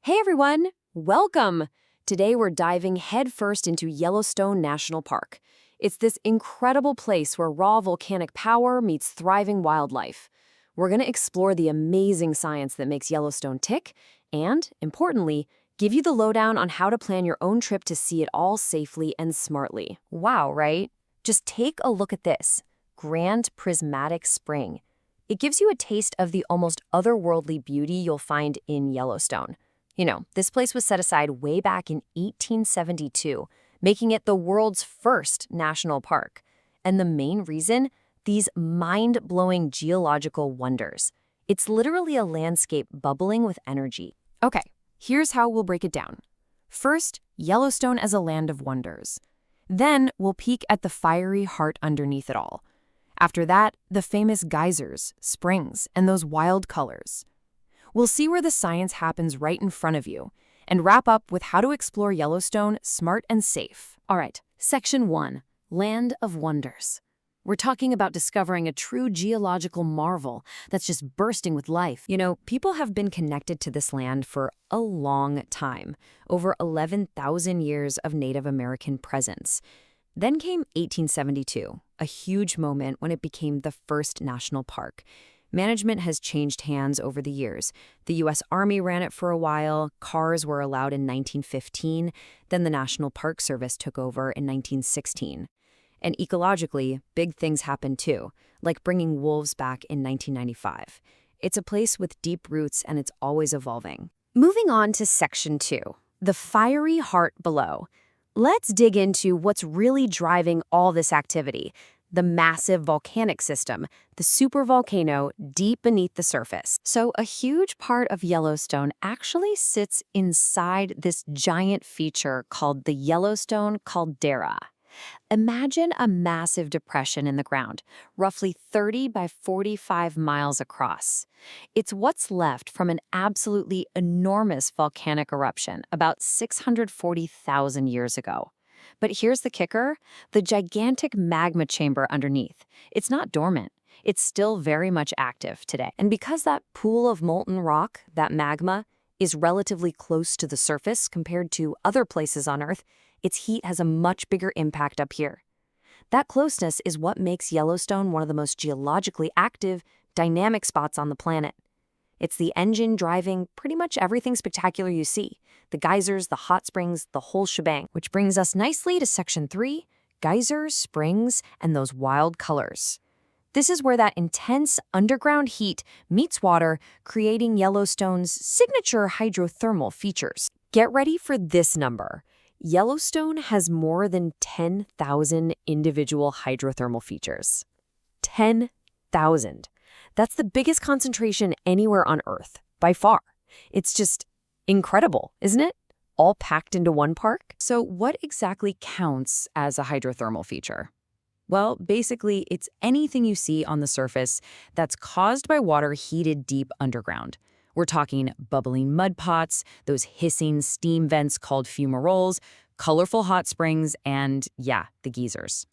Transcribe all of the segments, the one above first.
Hey everyone, welcome! Today we're diving headfirst into Yellowstone National Park. It's this incredible place where raw volcanic power meets thriving wildlife. We're going to explore the amazing science that makes Yellowstone tick and, importantly, give you the lowdown on how to plan your own trip to see it all safely and smartly. Wow, right? Just take a look at this. Grand Prismatic Spring. It gives you a taste of the almost otherworldly beauty you'll find in Yellowstone. You know, this place was set aside way back in 1872, making it the world's first national park. And the main reason? These mind-blowing geological wonders. It's literally a landscape bubbling with energy. Okay, here's how we'll break it down. First, Yellowstone as a land of wonders. Then, we'll peek at the fiery heart underneath it all. After that, the famous geysers, springs, and those wild colors. We'll see where the science happens right in front of you, and wrap up with how to explore Yellowstone smart and safe. All right, Section 1, Land of Wonders. We're talking about discovering a true geological marvel that's just bursting with life. You know, people have been connected to this land for a long time, over 11,000 years of Native American presence. Then came 1872, a huge moment when it became the first national park. Management has changed hands over the years. The U.S. Army ran it for a while, cars were allowed in 1915, then the National Park Service took over in 1916. And ecologically, big things happened too, like bringing wolves back in 1995. It's a place with deep roots and it's always evolving. Moving on to Section 2, the fiery heart below. Let's dig into what's really driving all this activity. The massive volcanic system, the supervolcano deep beneath the surface. So a huge part of Yellowstone actually sits inside this giant feature called the Yellowstone caldera. Imagine a massive depression in the ground, roughly 30 by 45 miles across. It's what's left from an absolutely enormous volcanic eruption about 640,000 years ago. But here's the kicker, the gigantic magma chamber underneath. It's not dormant. It's still very much active today. And because that pool of molten rock, that magma, is relatively close to the surface compared to other places on Earth, its heat has a much bigger impact up here. That closeness is what makes Yellowstone one of the most geologically active, dynamic spots on the planet. It's the engine driving pretty much everything spectacular you see. The geysers, the hot springs, the whole shebang. Which brings us nicely to Section 3, geysers, springs, and those wild colors. This is where that intense underground heat meets water, creating Yellowstone's signature hydrothermal features. Get ready for this number. Yellowstone has more than 10,000 individual hydrothermal features. 10,000. That's the biggest concentration anywhere on Earth, by far. It's just incredible, isn't it? All packed into one park. So what exactly counts as a hydrothermal feature? Well, basically, it's anything you see on the surface that's caused by water heated deep underground. We're talking bubbling mud pots, those hissing steam vents called fumaroles, colorful hot springs, and, yeah, the geysers.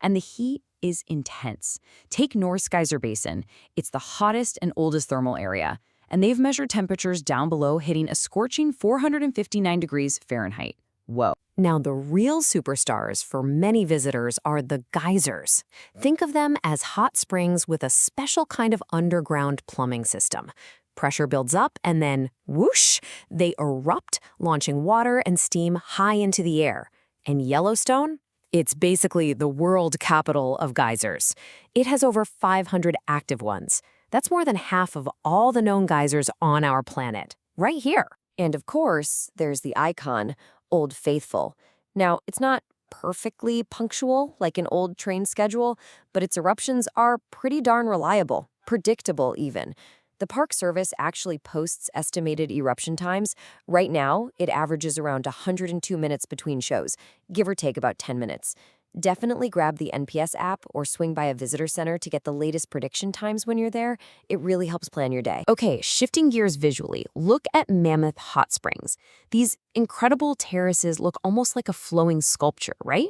And the heat is intense. Take North Geyser Basin. It's the hottest and oldest thermal area, and they've measured temperatures down below hitting a scorching 459 degrees Fahrenheit. Whoa. Now, the real superstars for many visitors are the geysers. Think of them as hot springs with a special kind of underground plumbing system. Pressure builds up and then, whoosh, they erupt, launching water and steam high into the air. And Yellowstone? It's basically the world capital of geysers. It has over 500 active ones. That's more than half of all the known geysers on our planet, right here. And of course, there's the icon, Old Faithful. Now, it's not perfectly punctual like an old train schedule, but its eruptions are pretty darn reliable, predictable even. The Park Service actually posts estimated eruption times. Right now, it averages around 102 minutes between shows, give or take about 10 minutes. Definitely grab the NPS app or swing by a visitor center to get the latest prediction times when you're there. It really helps plan your day. Okay, shifting gears visually, look at Mammoth Hot Springs. These incredible terraces look almost like a flowing sculpture, right?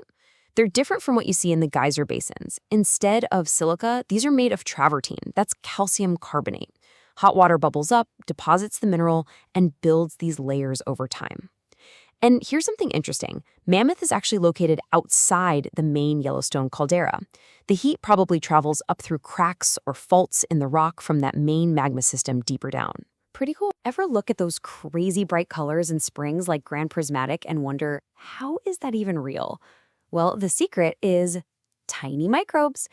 They're different from what you see in the geyser basins. Instead of silica, these are made of travertine. That's calcium carbonate. Hot water bubbles up, deposits the mineral, and builds these layers over time. And here's something interesting. Mammoth is actually located outside the main Yellowstone caldera. The heat probably travels up through cracks or faults in the rock from that main magma system deeper down. Pretty cool. Ever look at those crazy bright colors in springs like Grand Prismatic and wonder, how is that even real? Well, the secret is tiny microbes.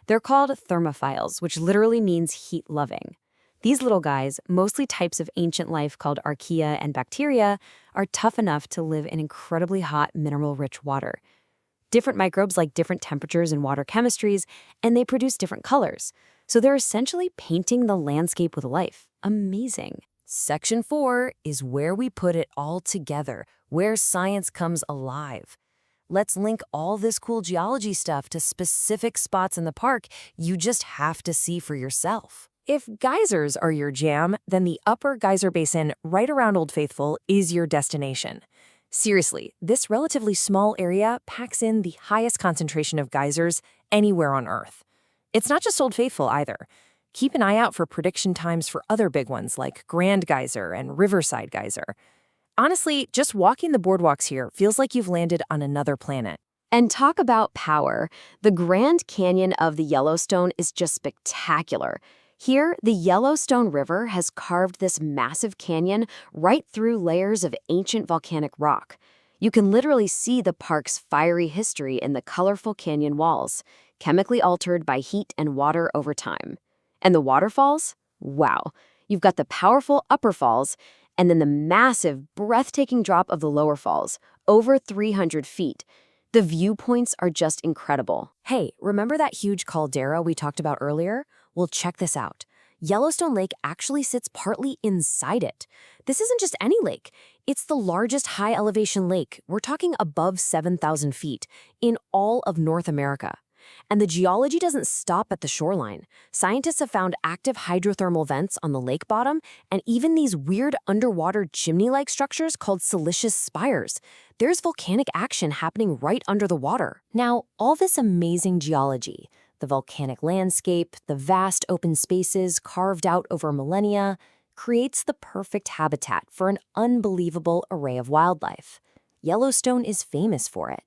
They're called thermophiles, which literally means heat-loving. These little guys, mostly types of ancient life called archaea and bacteria, are tough enough to live in incredibly hot, mineral-rich water. Different microbes like different temperatures and water chemistries, and they produce different colors. So they're essentially painting the landscape with life. Amazing. Section 4 is where we put it all together, where science comes alive. Let's link all this cool geology stuff to specific spots in the park you just have to see for yourself. If geysers are your jam, then the Upper Geyser Basin right around Old Faithful is your destination. Seriously, this relatively small area packs in the highest concentration of geysers anywhere on Earth. It's not just Old Faithful either. Keep an eye out for prediction times for other big ones like Grand Geyser and Riverside Geyser. Honestly, just walking the boardwalks here feels like you've landed on another planet. And talk about power. The Grand Canyon of the Yellowstone is just spectacular. Here, the Yellowstone River has carved this massive canyon right through layers of ancient volcanic rock. You can literally see the park's fiery history in the colorful canyon walls, chemically altered by heat and water over time. And the waterfalls? Wow. You've got the powerful upper falls, and then the massive, breathtaking drop of the lower falls, over 300 feet. The viewpoints are just incredible. Hey, remember that huge caldera we talked about earlier? Well, check this out. Yellowstone Lake actually sits partly inside it. This isn't just any lake. It's the largest high-elevation lake, we're talking above 7,000 feet, in all of North America. And the geology doesn't stop at the shoreline. Scientists have found active hydrothermal vents on the lake bottom and even these weird underwater chimney-like structures called siliceous spires. There's volcanic action happening right under the water. Now, all this amazing geology, the volcanic landscape, the vast open spaces carved out over millennia, creates the perfect habitat for an unbelievable array of wildlife. Yellowstone is famous for it.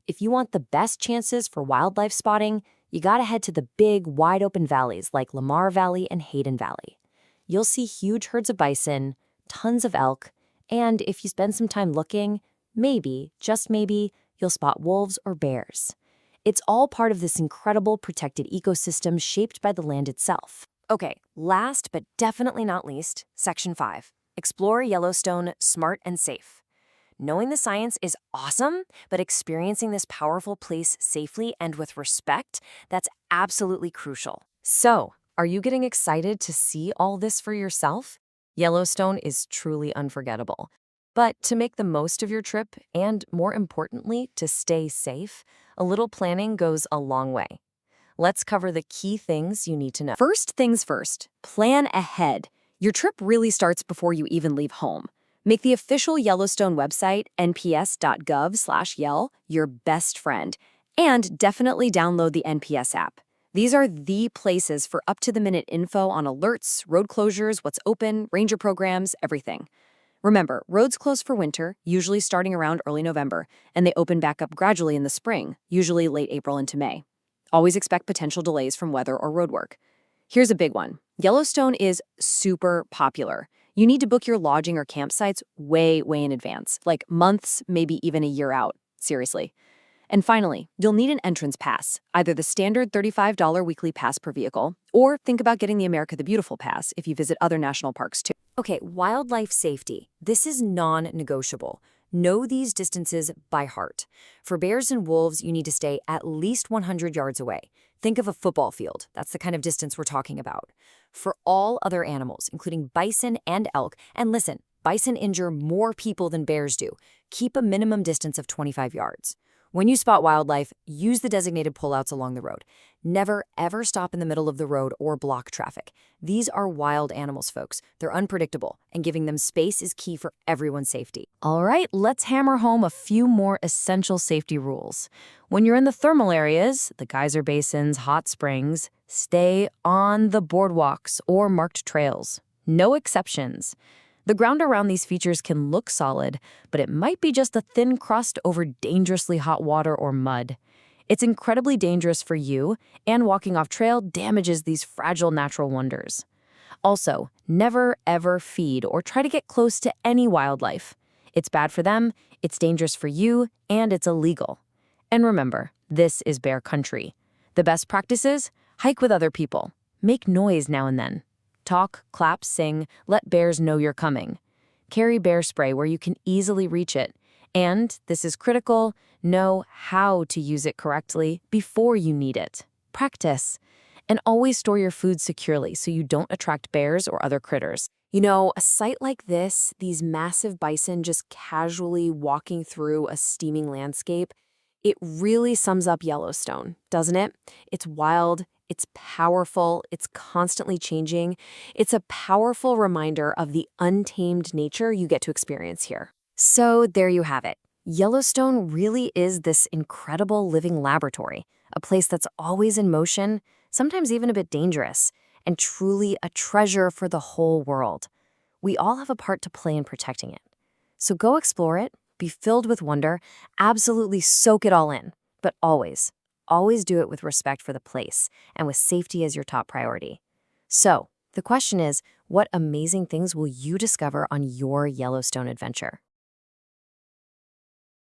If you want the best chances for wildlife spotting, you gotta head to the big, wide-open valleys like Lamar Valley and Hayden Valley. You'll see huge herds of bison, tons of elk, and if you spend some time looking, maybe, just maybe, you'll spot wolves or bears. It's all part of this incredible protected ecosystem shaped by the land itself. Okay, last but definitely not least, Section 5. Explore Yellowstone smart and safe. Knowing the science is awesome, but experiencing this powerful place safely and with respect, that's absolutely crucial. So, are you getting excited to see all this for yourself? Yellowstone is truly unforgettable. But to make the most of your trip, and more importantly, to stay safe, a little planning goes a long way. Let's cover the key things you need to know. First things first, plan ahead. Your trip really starts before you even leave home. Make the official Yellowstone website, nps.gov/yell, your best friend, and definitely download the NPS app. These are the places for up-to-the-minute info on alerts, road closures, what's open, ranger programs, everything. Remember, roads close for winter, usually starting around early November, and they open back up gradually in the spring, usually late April into May. Always expect potential delays from weather or roadwork. Here's a big one. Yellowstone is super popular. You need to book your lodging or campsites way in advance, like months, maybe even a year out. Seriously. And finally, you'll need an entrance pass, either the standard $35 weekly pass per vehicle, or think about getting the America the Beautiful pass if you visit other national parks too. Okay, wildlife safety. This is non-negotiable. Know these distances by heart. For bears and wolves, you need to stay at least 100 yards away. Think of a football field. That's the kind of distance we're talking about. For all other animals, including bison and elk, and listen, bison injure more people than bears do. Keep a minimum distance of 25 yards. When you spot wildlife, use the designated pullouts along the road. Never, ever stop in the middle of the road or block traffic. These are wild animals, folks. They're unpredictable, and giving them space is key for everyone's safety. All right, let's hammer home a few more essential safety rules. When you're in the thermal areas, the geyser basins, hot springs, stay on the boardwalks or marked trails. No exceptions. The ground around these features can look solid, but it might be just a thin crust over dangerously hot water or mud. It's incredibly dangerous for you, and walking off trail damages these fragile natural wonders. Also, never ever feed or try to get close to any wildlife. It's bad for them, it's dangerous for you, and it's illegal. And remember, this is bear country. The best practices? Hike with other people. Make noise now and then. Talk, clap, sing, let bears know you're coming. Carry bear spray where you can easily reach it. And, this is critical, know how to use it correctly before you need it. Practice. And always store your food securely so you don't attract bears or other critters. You know, a sight like this, these massive bison just casually walking through a steaming landscape, it really sums up Yellowstone, doesn't it? It's wild, it's powerful, it's constantly changing. It's a powerful reminder of the untamed nature you get to experience here. So there you have it. Yellowstone really is this incredible living laboratory, a place that's always in motion, sometimes even a bit dangerous, and truly a treasure for the whole world. We all have a part to play in protecting it. So go explore it, be filled with wonder, absolutely soak it all in, but always do it with respect for the place and with safety as your top priority. So, the question is, what amazing things will you discover on your Yellowstone adventure?